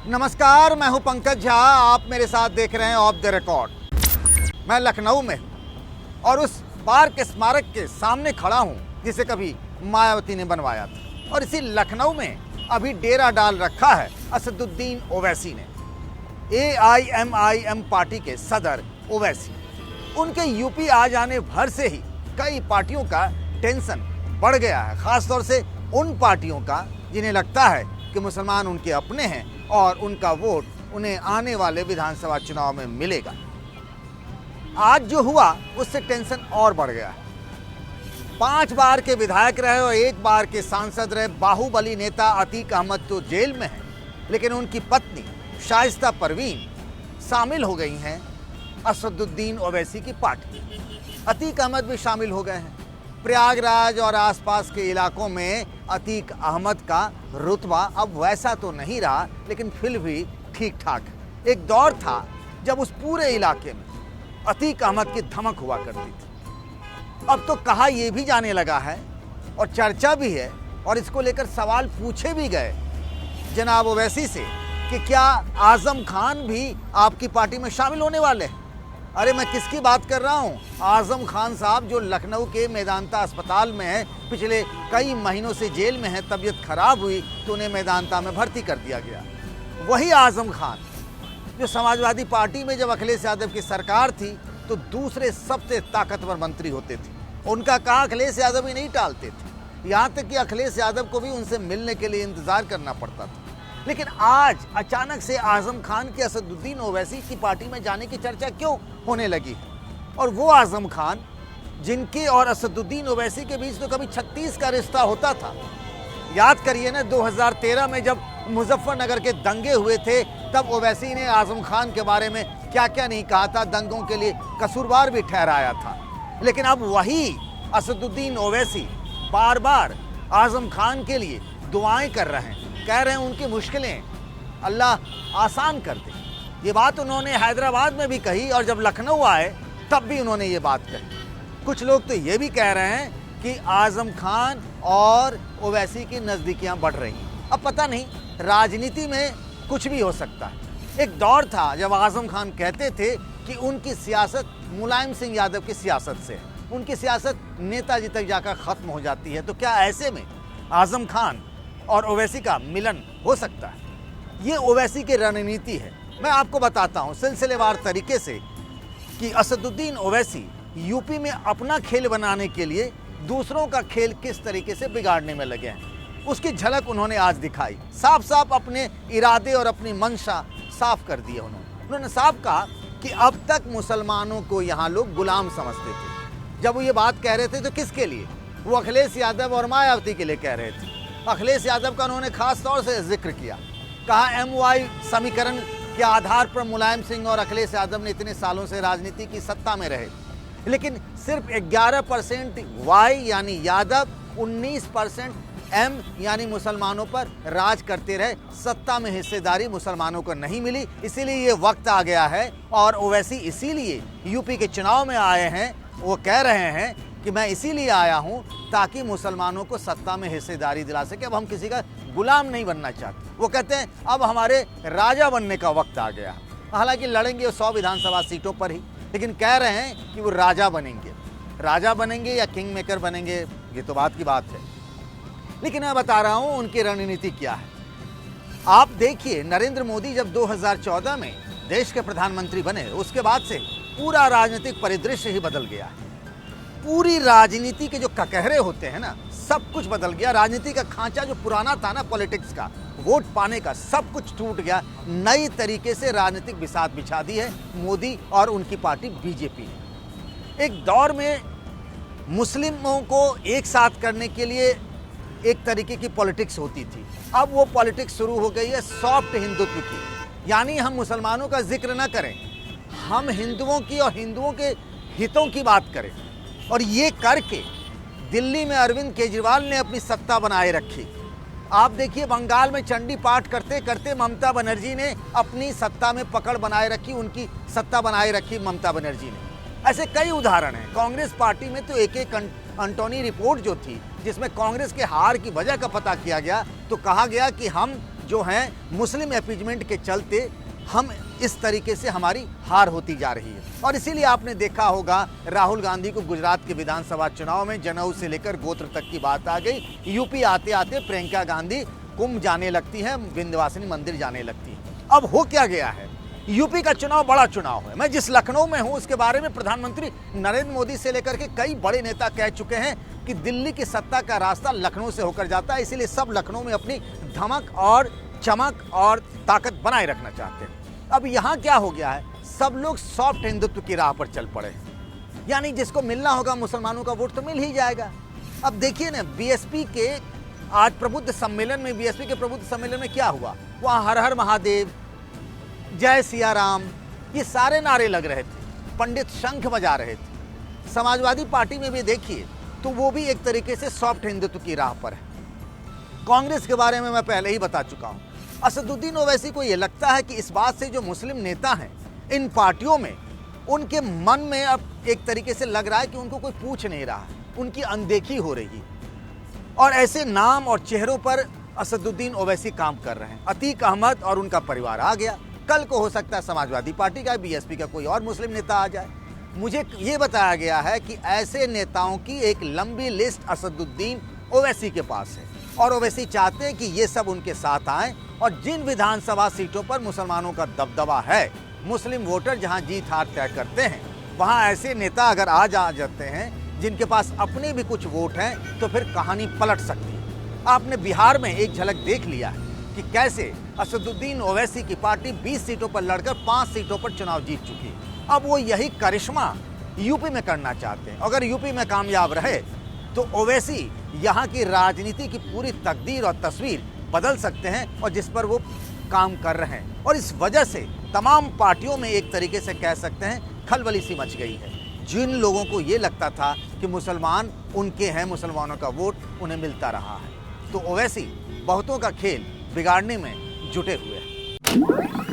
नमस्कार, मैं हूं पंकज झा। आप मेरे साथ देख रहे हैं ऑफ द रिकॉर्ड। मैं लखनऊ में हूं और उस पार्क स्मारक के सामने खड़ा हूं जिसे कभी मायावती ने बनवाया था। और इसी लखनऊ में अभी डेरा डाल रखा है असदुद्दीन ओवैसी ने। AIMIM पार्टी के सदर ओवैसी, उनके यूपी आ जाने भर से ही कई पार्टियों का टेंशन बढ़ गया है, खासतौर से उन पार्टियों का जिन्हें लगता है कि मुसलमान उनके अपने हैं और उनका वोट उन्हें आने वाले विधानसभा चुनाव में मिलेगा। आज जो हुआ उससे टेंशन और बढ़ गया है। 5 बार के विधायक रहे और 1 बार के सांसद रहे बाहुबली नेता अतीक अहमद तो जेल में है, लेकिन उनकी पत्नी शाइस्ता परवीन शामिल हो गई हैं असदुद्दीन ओवैसी की पार्टी। अतीक अहमद भी शामिल हो गए हैं। प्रयागराज और आसपास के इलाकों में अतीक अहमद का रुतबा अब वैसा तो नहीं रहा, लेकिन फिर भी ठीक ठाक है। एक दौर था जब उस पूरे इलाके में अतीक अहमद की धमक हुआ करती थी। अब तो कहा यह भी जाने लगा है और चर्चा भी है और इसको लेकर सवाल पूछे भी गए जनाब ओवैसी से कि क्या आजम खान भी आपकी पार्टी में शामिल होने वाले हैं। अरे मैं किसकी बात कर रहा हूँ? आजम खान साहब जो लखनऊ के मेदांता अस्पताल में हैं, पिछले कई महीनों से जेल में हैं। तबीयत खराब हुई तो उन्हें मेदांता में भर्ती कर दिया गया। वही आजम खान जो समाजवादी पार्टी में जब अखिलेश यादव की सरकार थी तो दूसरे सबसे ताकतवर मंत्री होते थे। उनका कहा अखिलेश यादव ही नहीं टालते थे, यहाँ तक कि अखिलेश यादव को भी उनसे मिलने के लिए इंतजार करना पड़ता था। लेकिन आज अचानक से आजम खान के असदुद्दीन ओवैसी की पार्टी में जाने की चर्चा क्यों होने लगी है? और वो आजम खान जिनके और असदुद्दीन ओवैसी के बीच तो कभी 36 का रिश्ता होता था। याद करिए ना, 2013 में जब मुजफ्फरनगर के दंगे हुए थे तब ओवैसी ने आजम खान के बारे में क्या क्या नहीं कहा था, दंगों के लिए कसूरवार भी ठहराया था। लेकिन अब वही असदुद्दीन ओवैसी बार बार आजम खान के लिए दुआएं कर रहे हैं, कह रहे हैं उनकी मुश्किलें अल्लाह आसान कर दे। ये बात उन्होंने हैदराबाद में भी कही और जब लखनऊ आए तब भी उन्होंने ये बात कही। कुछ लोग तो ये भी कह रहे हैं कि आजम खान और ओवैसी की नज़दीकियां बढ़ रही हैं। अब पता नहीं, राजनीति में कुछ भी हो सकता है। एक दौर था जब आजम खान कहते थे कि उनकी सियासत मुलायम सिंह यादव की सियासत से है, उनकी सियासत नेताजी तक जाकर ख़त्म हो जाती है। तो क्या ऐसे में आजम खान और ओवैसी का मिलन हो सकता है? ये ओवैसी की रणनीति है। मैं आपको बताता हूँ सिलसिलेवार तरीके से कि असदुद्दीन ओवैसी यूपी में अपना खेल बनाने के लिए दूसरों का खेल किस तरीके से बिगाड़ने में लगे हैं, उसकी झलक उन्होंने आज दिखाई। साफ साफ अपने इरादे और अपनी मंशा साफ कर दिए उन्होंने साफ कहा कि अब तक मुसलमानों को यहाँ लोग गुलाम समझते थे। जब वो ये बात कह रहे थे तो किसके लिए? वो अखिलेश यादव और मायावती के लिए कह रहे थे। अखिलेश यादव का उन्होंने खास तौर से जिक्र किया, कहा MY समीकरण के आधार पर मुलायम सिंह और अखिलेश यादव ने इतने सालों से राजनीति की सत्ता में रहे, लेकिन सिर्फ 11% Y यानी यादव, 19% M यानी मुसलमानों पर राज करते रहे। सत्ता में हिस्सेदारी मुसलमानों को नहीं मिली, इसीलिए ये वक्त आ गया है। और ओवैसी इसीलिए यूपी के चुनाव में आए हैं। वो कह रहे हैं कि मैं इसीलिए आया हूं ताकि मुसलमानों को सत्ता में हिस्सेदारी दिला सके। अब हम किसी का गुलाम नहीं बनना चाहते। वो कहते हैं अब हमारे राजा बनने का वक्त आ गया। हालांकि लड़ेंगे 100 विधानसभा सीटों पर ही, लेकिन कह रहे हैं कि वो राजा बनेंगे। राजा बनेंगे या किंग मेकर बनेंगे ये तो बात की बात है, लेकिन मैं बता रहा हूं उनकी रणनीति क्या है। आप देखिए, नरेंद्र मोदी जब 2014 में देश के प्रधानमंत्री बने, उसके बाद से पूरा राजनीतिक परिदृश्य ही बदल गया है। पूरी राजनीति के जो ककहरे होते हैं ना, सब कुछ बदल गया। राजनीति का खांचा जो पुराना था ना, पॉलिटिक्स का, वोट पाने का, सब कुछ टूट गया। नई तरीके से राजनीतिक बिसात बिछा दी है मोदी और उनकी पार्टी बीजेपी ने। एक दौर में मुस्लिमों को एक साथ करने के लिए एक तरीके की पॉलिटिक्स होती थी। अब वो पॉलिटिक्स शुरू हो गई है सॉफ्ट हिंदुत्व की, यानी हम मुसलमानों का जिक्र न करें, हम हिंदुओं की और हिंदुओं के हितों की बात करें। और ये करके दिल्ली में अरविंद केजरीवाल ने अपनी सत्ता बनाए रखी। आप देखिए, बंगाल में चंडी पाठ करते करते ममता बनर्जी ने अपनी सत्ता में पकड़ बनाए रखी, उनकी सत्ता बनाए रखी ममता बनर्जी ने। ऐसे कई उदाहरण हैं। कांग्रेस पार्टी में तो एक अंटोनी रिपोर्ट जो थी, जिसमें कांग्रेस के हार की वजह का पता किया गया, तो कहा गया कि हम जो हैं मुस्लिम अपीजमेंट के चलते हम इस तरीके से हमारी हार होती जा रही है। और इसीलिए आपने देखा होगा राहुल गांधी को गुजरात के विधानसभा चुनाव में जनेऊ से लेकर गोत्र तक की बात आ गई। यूपी आते आते प्रियंका गांधी कुंभ जाने लगती है, विंध्यवासिनी मंदिर जाने लगती है। अब हो क्या गया है, यूपी का चुनाव बड़ा चुनाव है। मैं जिस लखनऊ में हूं उसके बारे में प्रधानमंत्री नरेंद्र मोदी से लेकर के कई बड़े नेता कह चुके हैं कि दिल्ली की सत्ता का रास्ता लखनऊ से होकर जाता है, इसीलिए सब लखनऊ में अपनी धमक और चमक और ताकत बनाए रखना चाहते हैं। अब यहाँ क्या हो गया है, सब लोग सॉफ्ट हिंदुत्व की राह पर चल पड़े हैं, यानी जिसको मिलना होगा मुसलमानों का वोट तो मिल ही जाएगा। अब देखिए ना, बीएसपी के आज प्रबुद्ध सम्मेलन में, बीएसपी के प्रबुद्ध सम्मेलन में क्या हुआ, वहाँ हर हर महादेव, जय सिया राम, ये सारे नारे लग रहे थे, पंडित शंख बजा रहे थे। समाजवादी पार्टी में भी देखिए तो वो भी एक तरीके से सॉफ्ट हिंदुत्व की राह पर है। कांग्रेस के बारे में मैं पहले ही बता चुका हूँ। असदुद्दीन ओवैसी को ये लगता है कि इस बात से जो मुस्लिम नेता हैं इन पार्टियों में, उनके मन में अब एक तरीके से लग रहा है कि उनको कोई पूछ नहीं रहा है, उनकी अनदेखी हो रही है। और ऐसे नाम और चेहरों पर असदुद्दीन ओवैसी काम कर रहे हैं। अतीक अहमद और उनका परिवार आ गया, कल को हो सकता है समाजवादी पार्टी का, बीएसपी का कोई और मुस्लिम नेता आ जाए। मुझे ये बताया गया है कि ऐसे नेताओं की एक लंबी लिस्ट असदुद्दीन ओवैसी के पास है और ओवैसी चाहते हैं कि ये सब उनके साथ आएं और जिन विधानसभा सीटों पर मुसलमानों का दबदबा है, मुस्लिम वोटर जहां जीत हार तय करते हैं, वहां ऐसे नेता अगर आ जाते हैं जिनके पास अपने भी कुछ वोट हैं, तो फिर कहानी पलट सकती है। आपने बिहार में एक झलक देख लिया है कि कैसे असदुद्दीन ओवैसी की पार्टी 20 सीटों पर लड़कर 5 सीटों पर चुनाव जीत चुकी है। अब वो यही करिश्मा यूपी में करना चाहते हैं। अगर यूपी में कामयाब रहे तो ओवैसी यहाँ की राजनीति की पूरी तकदीर और तस्वीर बदल सकते हैं, और जिस पर वो काम कर रहे हैं। और इस वजह से तमाम पार्टियों में एक तरीके से कह सकते हैं खलबली सी मच गई है। जिन लोगों को ये लगता था कि मुसलमान उनके हैं, मुसलमानों का वोट उन्हें मिलता रहा है, तो ओवैसी बहुतों का खेल बिगाड़ने में जुटे हुए हैं।